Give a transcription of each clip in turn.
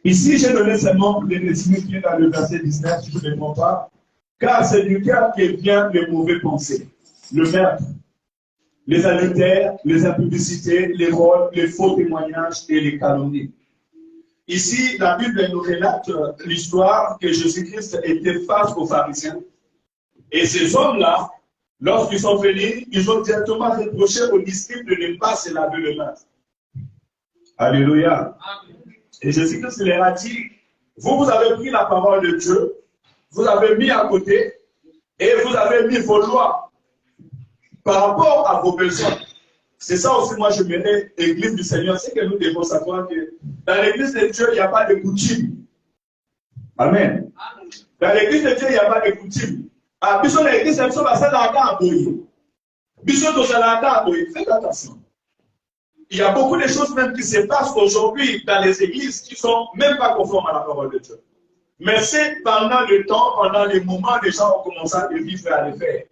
Ici, j'ai donné seulement les résumés qui est dans le verset 19, si je ne me trompe pas. Car c'est du cœur que viennent les mauvaises pensées, le meurtre, les adultères, les impudicités, les vols, les faux témoignages et les calomnies. Ici, la Bible nous relate l'histoire que Jésus-Christ était face aux pharisiens. Et ces hommes-là, lorsqu'ils sont venus, ils ont directement reproché aux disciples de ne pas se laver les mains. Alléluia. Et Jésus-Christ leur a dit, vous avez pris la parole de Dieu, vous avez mis à côté et vous avez mis vos lois par rapport à vos besoins. C'est ça aussi, moi, je mets l'église du Seigneur. C'est que nous devons savoir que dans l'église de Dieu, il n'y a pas de coutume. Amen. Dans l'église de Dieu, il n'y a pas de coutume. Ah, puis sur l'église, c'est ça, c'est la carte. Puis sur la carte, faites attention. Il y a beaucoup de choses même qui se passent aujourd'hui dans les églises qui ne sont même pas conformes à la parole de Dieu. Mais c'est pendant le temps, pendant les moments, les gens ont commencé à le vivre et à le faire.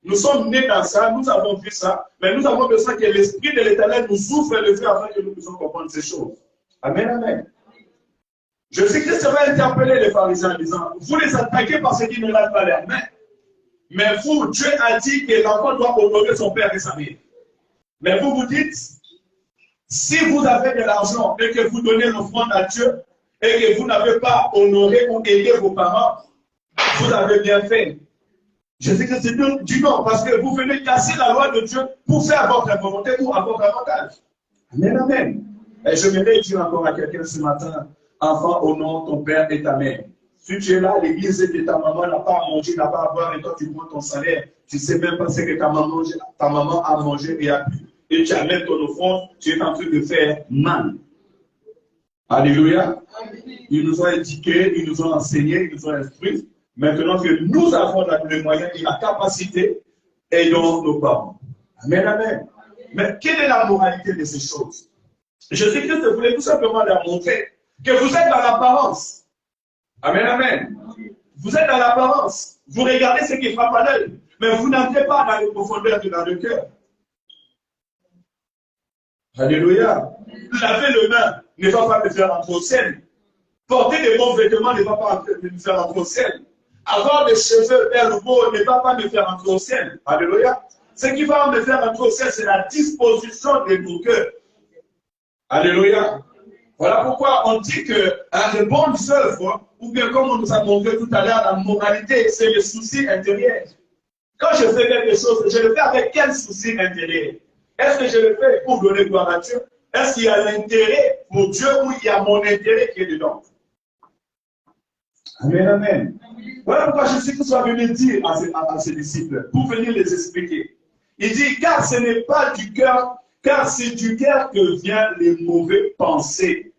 Nous sommes nés dans ça, nous avons vu ça, mais nous avons besoin que l'Esprit de l'Éternel nous ouvre les yeux afin que nous puissions comprendre ces choses. Amen, amen. Jésus-Christ va interpeller les pharisiens en disant, vous les attaquez parce qu'ils ne lavent pas leurs mains. Mais vous, Dieu a dit que l'enfant doit honorer son père et sa mère. Mais vous vous dites, si vous avez de l'argent et que vous donnez l'offrande à Dieu et que vous n'avez pas honoré ou aidé vos parents, vous avez bien fait. Jésus-Christ dit non, parce que vous venez casser la loi de Dieu pour faire votre volonté ou à votre avantage. Amen, amen. Et je voudrais dire encore à quelqu'un ce matin, enfant, honore ton père et ta mère. Si tu es là, l'église de ta maman n'a pas à manger, n'a pas à boire, et toi tu prends ton salaire, tu ne sais même pas ce que ta maman a mangé et a bu. Et tu amènes ton offrande, tu es en train de faire mal. Alléluia. Ils nous ont indiqué, ils nous ont enseigné, ils nous ont instruits. Maintenant que nous avons les moyens et la capacité, aidons nos parents. Amen, amen. Mais quelle est la moralité de ces choses? Jésus-Christ voulait tout simplement leur montrer que vous êtes dans l'apparence. Amen, amen. Vous êtes dans l'apparence. Vous regardez ce qui frappe à l'œil, mais vous n'entrez pas dans les profondeurs de dans le cœur. Alléluia. Laver les mains ne va pas me faire entrer au ciel. Porter des bons vêtements ne va pas me faire entrer au ciel. Avoir des cheveux beaux ne va pas me faire entrer au ciel. Alléluia. Ce qui va me faire entrer au ciel, c'est la disposition de nos cœurs. Alléluia. Voilà pourquoi on dit que les bonnes œuvres, ou bien comme on nous a montré tout à l'heure, la moralité, c'est le souci intérieur. Quand je fais quelque chose, je le fais avec quel souci intérieur? Est-ce que je le fais pour donner gloire à Dieu? Est-ce qu'il y a l'intérêt pour Dieu ou il y a mon intérêt qui est dedans? Amen, amen. Voilà pourquoi Jésus-Christ va venir dire à ses disciples, pour venir les expliquer. Il dit, car ce n'est pas du cœur, car c'est du cœur que viennent les mauvaises pensées.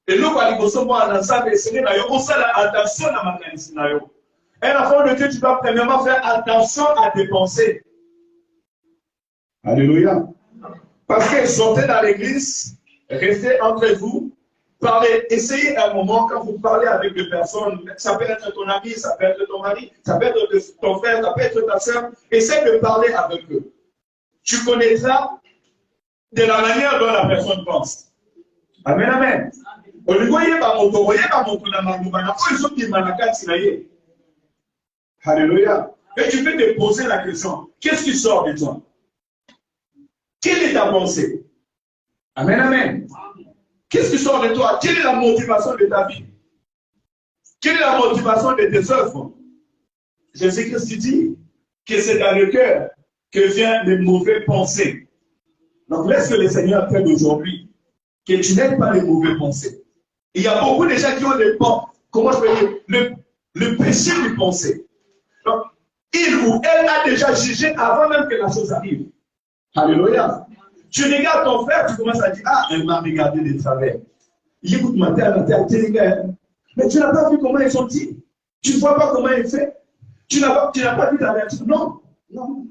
Et nous, quand nous sommes attention à ma scénario. Un enfant de Dieu, tu dois premièrement faire attention à tes pensées. Alléluia. Parce que sortez dans l'église, restez entre vous, parlez, essayez un moment quand vous parlez avec des personnes, ça peut être ton ami, ça peut être ton mari, ça peut être ton frère, ça peut être ta soeur, essaie de parler avec eux. Tu connaîtras de la manière dont la personne pense. Amen, amen. Alléluia. Et tu peux te poser la question, qu'est-ce qui sort de toi? Quelle est ta pensée? Amen, amen. Qu'est-ce qui sort de toi? Quelle est la motivation de ta vie? Quelle est la motivation de tes œuvres? Jésus-Christ dit que c'est dans le cœur que viennent les mauvaises pensées. Donc laisse que le Seigneur t'aide aujourd'hui, que tu n'aies pas les mauvaises pensées. Il y a beaucoup de gens qui ont des pensées, comment je peux dire, le péché de penser. Donc, il ou elle a déjà jugé avant même que la chose arrive. Alléluia. Tu regardes ton frère, tu commences à dire, ah, elle m'a regardé de travers. Il écoute ma terre, mais tu n'as pas vu comment ils sont dit. Tu ne vois pas comment il fait. Tu n'as pas vu ta réaction. Non, non.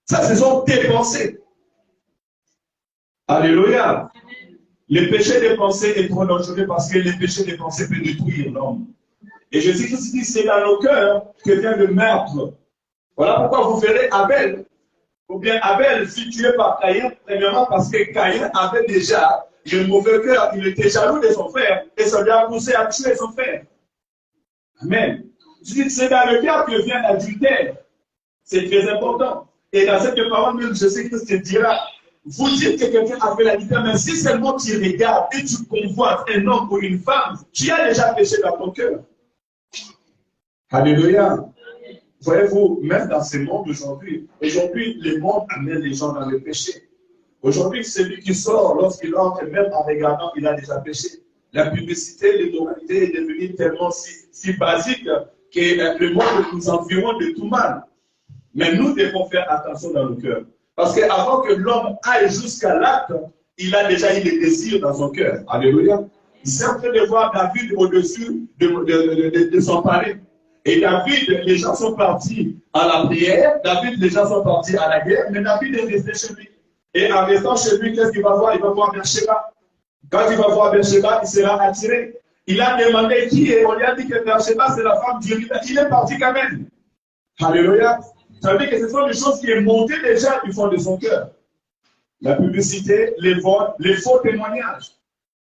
Ça, ce sont tes pensées. Alléluia. Le péché des pensées est trop dangereux parce que le péché des pensées peut détruire l'homme. Et Jésus-Christ dit, c'est dans nos cœurs que vient le meurtre. Voilà pourquoi vous verrez Abel. Ou bien Abel fut tué par Caïn, premièrement parce que Caïn avait déjà le mauvais cœur, il était jaloux de son frère et ça lui a poussé à tuer son frère. Amen. C'est dans le cœur que vient l'adultère. C'est très important. Et dans cette parole, même Jésus-Christ te dira, vous dites que quelqu'un a fait l'adultère, mais si seulement tu regardes et tu convoites un homme ou une femme, tu as déjà péché dans ton cœur. Alléluia. Voyez-vous, même dans ce monde aujourd'hui, le monde amène les gens dans le péché. Aujourd'hui, celui qui sort, lorsqu'il entre, même en regardant, il a déjà péché. La publicité, l'immoralité est devenue tellement si basique que le monde nous environne de tout mal. Mais nous devons faire attention dans nos cœurs. Parce qu'avant que l'homme aille jusqu'à l'acte, il a déjà eu des désirs dans son cœur. Alléluia. C'est en train de voir David au-dessus de son palais. Et David, les gens sont partis à la prière, David, les gens sont partis à la guerre, mais David est resté chez lui. Et en restant chez lui, qu'est-ce qu'il va voir? Il va voir Beersheba. Quand il va voir Beersheba, il sera attiré. Il a demandé qui est, on lui a dit que Beersheba, c'est la femme du roi. Il est parti quand même. Alléluia. Ça veut dire que ce sont des choses qui sont montées déjà du fond de son cœur. La publicité, les vols, les faux témoignages.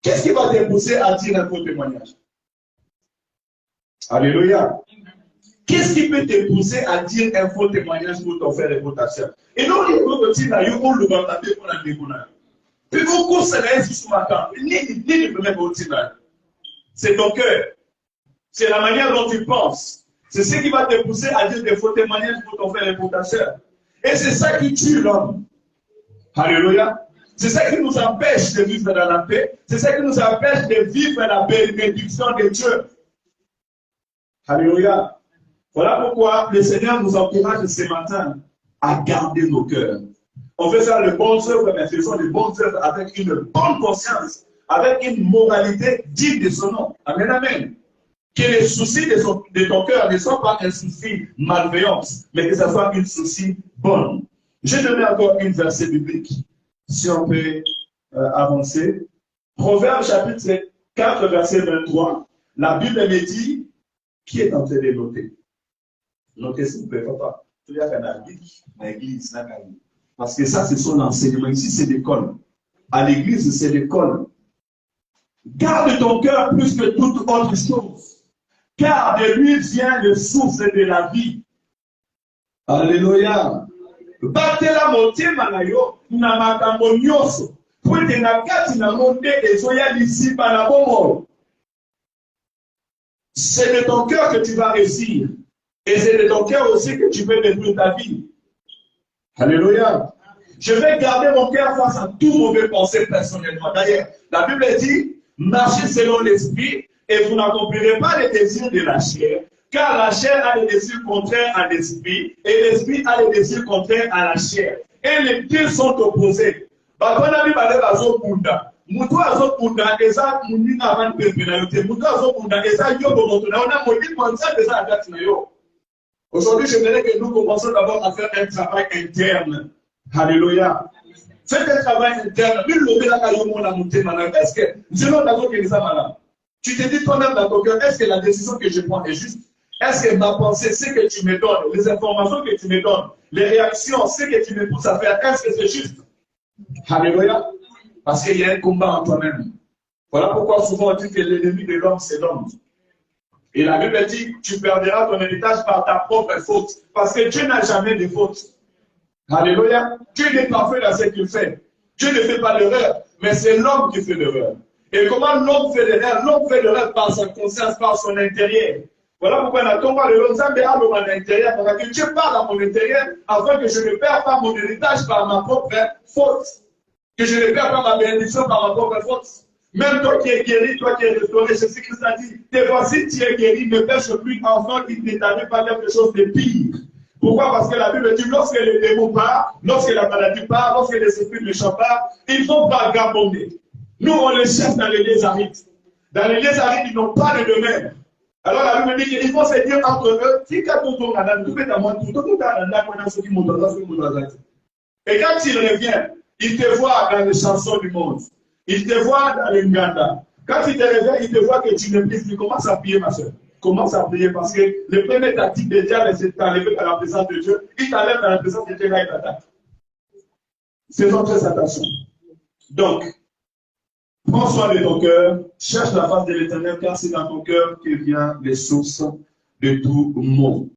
Qu'est-ce qui va te pousser à dire un faux témoignage? Alléluia. Qu'est-ce qui peut te pousser à dire un faux témoignage pour t'en faire réputation? Et non, il faut que tu n'ailles pas le vanter pour la découvrir. Puis beaucoup se laissent ce matin. C'est ton cœur. C'est la manière dont tu penses. C'est ce qui va te pousser à dire des faux témoignages pour t'en faire réputation. Et c'est ça qui tue l'homme. Alléluia. C'est ça qui nous empêche de vivre dans la paix. C'est ça qui nous empêche de vivre la bénédiction de Dieu. Alléluia. Voilà pourquoi le Seigneur nous encourage ce matin à garder nos cœurs. On fait ça les bonnes œuvres, mais faisons les bonnes œuvres avec une bonne conscience, avec une moralité digne de son nom. Amen, amen. Que les soucis de ton cœur ne soient pas un souci malveillant, mais que ce soit une souci bonne. Je donne encore une verset biblique, si on peut avancer. Proverbe chapitre 4, verset 23. La Bible me dit, qui est en train de noter? Notez s'il vous plaît, papa. Tu as fait l'église, parce que ça, c'est son enseignement. Ici, c'est l'école. À l'église, c'est l'école. Garde ton cœur plus que toute autre chose, car de lui vient le souffle de la vie. Alléluia. Batela motema na yo na makambo nyonso po ete na kati na monde ezoya lisipa na bomoi. C'est de ton cœur que tu vas réussir. Et c'est de ton cœur aussi que tu peux détruire ta vie. Alléluia. Je vais garder mon cœur face à tout mauvais pensée personnellement. D'ailleurs, la Bible dit, marchez selon l'esprit et vous n'accomplirez pas les désirs de la chair, car la chair a les désirs contraires à l'esprit et l'esprit a les désirs contraires à la chair. Et les deux sont opposés. Mutu azokunda eza munina avant pepe na yote. Mutu azokunda eza yobo moto na ona modi konsa eza agati na yo. Aujourd'hui, je voudrais que nous commençons d'abord à faire un travail interne. Alléluia. Faites un travail interne. Est-ce que tu te dis toi-même dans ton cœur, est-ce que la décision que je prends est juste? Est-ce que ma pensée, ce que tu me donnes, les informations que tu me donnes, les réactions, ce que tu me pousses à faire, est-ce que c'est juste? Alléluia. Parce qu'il y a un combat en toi-même. Voilà pourquoi souvent on dit que l'ennemi de l'homme, c'est l'homme. Et la Bible dit, tu perdras ton héritage par ta propre faute. Parce que Dieu n'a jamais de faute. Alléluia. Dieu n'est pas parfait dans ce qu'il fait. Dieu ne fait pas d'erreur, mais c'est l'homme qui fait l'erreur. Et comment l'homme fait l'erreur? L'homme fait l'erreur par sa conscience, par son intérieur. Voilà pourquoi on a tombé le long à mon intérieur. Parce que Dieu parle à mon intérieur afin que je ne perds pas mon héritage par ma propre faute. Que je ne perds pas ma bénédiction par ma propre faute. Même toi qui es guéri, toi qui es restauré, Jésus-Christ a dit, te voici, tu es guéri, ne pêche plus enfant qui ne t'arrive pas quelque chose de pire. Pourquoi? Parce que la Bible dit, lorsque les démons partent, lorsque la maladie part, lorsque les esprits méchants partent, ils vont vagabonder. Nous, on les cherche dans les lieux arides. Dans les lieux arides, ils n'ont pas de domaine. Alors la Bible dit qu'ils vont se dire entre eux, et quand il revient, il te voit dans les chansons du monde. Il te voit dans les Nganda. Quand il te réveille, il te voit que tu ne pries plus. Commence à prier, ma soeur. Commence à prier parce que le premier tactique de diable, c'est de t'enlever dans la présence de Dieu. Il t'enlève dans la présence de Dieu, là, il t'attaque. Faisons très attention. Donc, Prends soin de ton cœur, cherche la face de l'Éternel, car c'est dans ton cœur que viennent les sources de tout mot.